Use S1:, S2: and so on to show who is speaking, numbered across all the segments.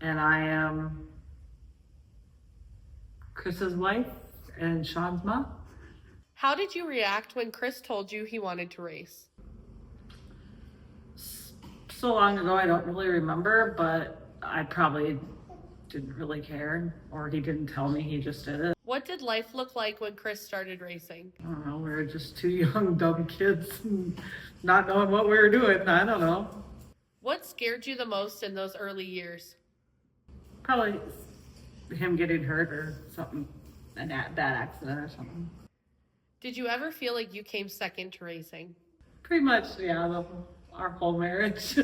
S1: and I am Chris's wife and Sean's mom.
S2: How did you react when Chris told you he wanted to race?
S1: So long ago, I don't really remember, but I probably didn't really care, or he didn't tell me, he just did it.
S2: What did life look like when Chris started racing?
S1: I don't know, we were just two young, dumb kids, not knowing what we were doing, I don't know.
S2: What scared you the most in those early years?
S1: Probably him getting hurt or something, a bad accident or something.
S2: Did you ever feel like you came second to racing?
S1: Pretty much, yeah, our whole marriage.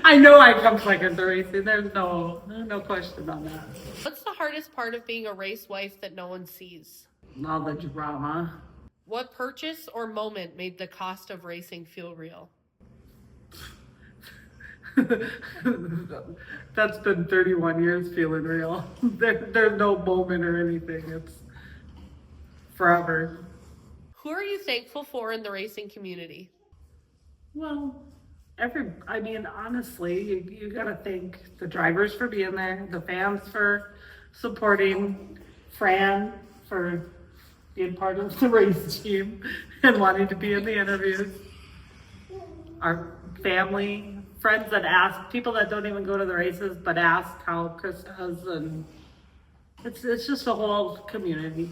S1: I know I come second to racing, there's no question on that.
S2: What's the hardest part of being a race wife that no one sees?
S1: All the drama.
S2: What purchase or moment made the cost of racing feel real?
S1: That's been 31 years feeling real. There's no moment or anything. It's forever.
S2: Who are you thankful for in the racing community?
S1: Well, honestly, you gotta thank the drivers for being there, the fans for supporting, Fran for being part of the race team and wanting to be in the interviews, our family, friends that ask, people that don't even go to the races but ask how Chris does, and it's just a whole community.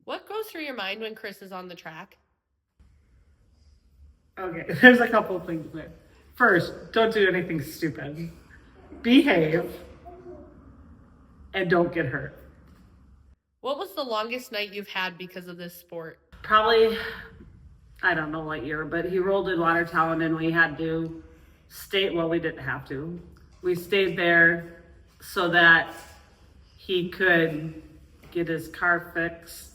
S2: What goes through your mind when Chris is on the track?
S1: Okay, there's a couple of things there. First, don't do anything stupid. Behave and don't get hurt.
S2: What was the longest night you've had because of this sport?
S1: Probably, I don't know what year, but he rolled in Watertown and we had to stay, well, we didn't have to. We stayed there so that he could get his car fixed.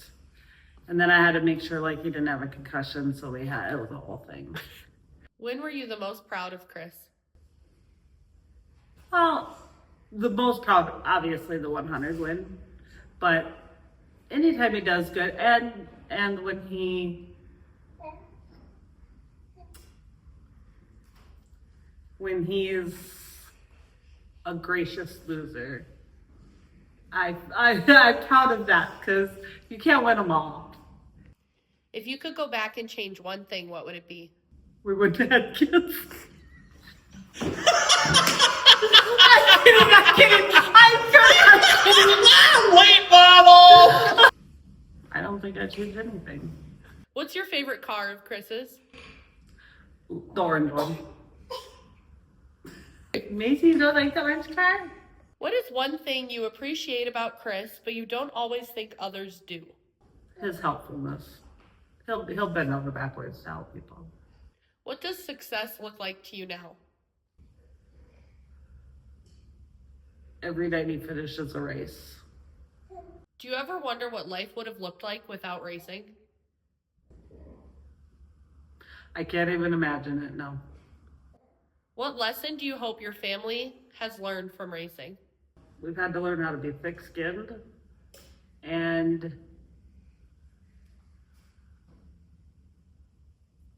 S1: And then I had to make sure like he didn't have a concussion, so it was a whole thing.
S2: When were you the most proud of Chris?
S1: Well, the most proud, obviously the 100 win, but anytime he does good, and when he's a gracious loser, I'm proud of that because you can't win them all.
S2: If you could go back and change one thing, what would it be?
S1: We wouldn't have had kids. I'm kidding.
S3: Late bottle!
S1: I don't think I'd change anything.
S2: What's your favorite car of Chris's?
S1: The orange one. Macy, you don't like the orange car?
S2: What is one thing you appreciate about Chris, but you don't always think others do?
S1: His helpfulness. He'll bend over backwards to help people.
S2: What does success look like to you now?
S1: Every night he finishes a race.
S2: Do you ever wonder what life would have looked like without racing?
S1: I can't even imagine it, no.
S2: What lesson do you hope your family has learned from racing?
S1: We've had to learn how to be thick-skinned and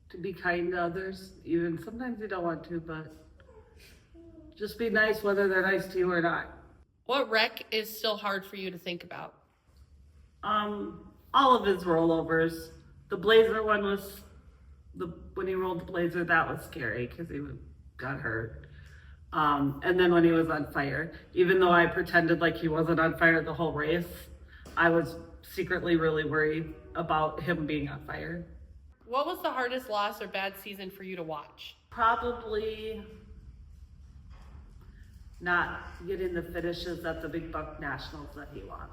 S1: to be kind to others. Even sometimes you don't want to, but just be nice whether they're nice to you or not.
S2: What wreck is still hard for you to think about?
S1: All of his rollovers. The Blazer one was, when he rolled the Blazer, that was scary because he got hurt. And then when he was on fire, even though I pretended like he wasn't on fire the whole race, I was secretly really worried about him being on fire.
S2: What was the hardest loss or bad season for you to watch?
S1: Probably not getting the finishes at the Big Buck Nationals that he wants.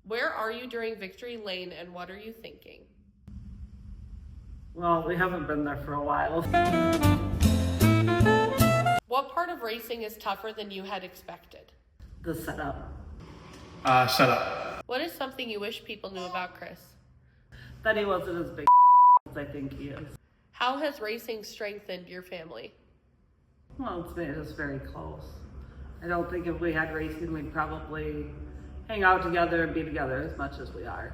S2: Where are you during Victory Lane and what are you thinking?
S1: Well, we haven't been there for a while.
S2: What part of racing is tougher than you had expected?
S1: The setup.
S3: Setup.
S2: What is something you wish people knew about Chris?
S1: That he wasn't as big as I think he is.
S2: How has racing strengthened your family?
S1: Well, it's made us very close. I don't think if we had racing, we'd probably hang out together and be together as much as we are.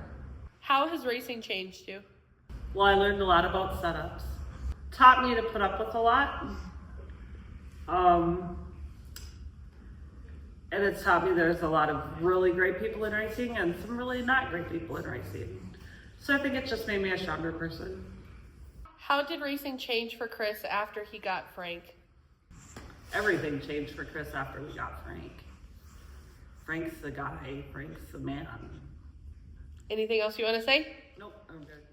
S2: How has racing changed you?
S1: Well, I learned a lot about setups. Taught me to put up with a lot. And it's taught me there's a lot of really great people in racing and some really not great people in racing. So I think it just made me a stronger person.
S2: How did racing change for Chris after he got Frank?
S1: Everything changed for Chris after we got Frank. Frank's the guy, Frank's the man.
S2: Anything else you want to say?
S1: Nope, I'm good.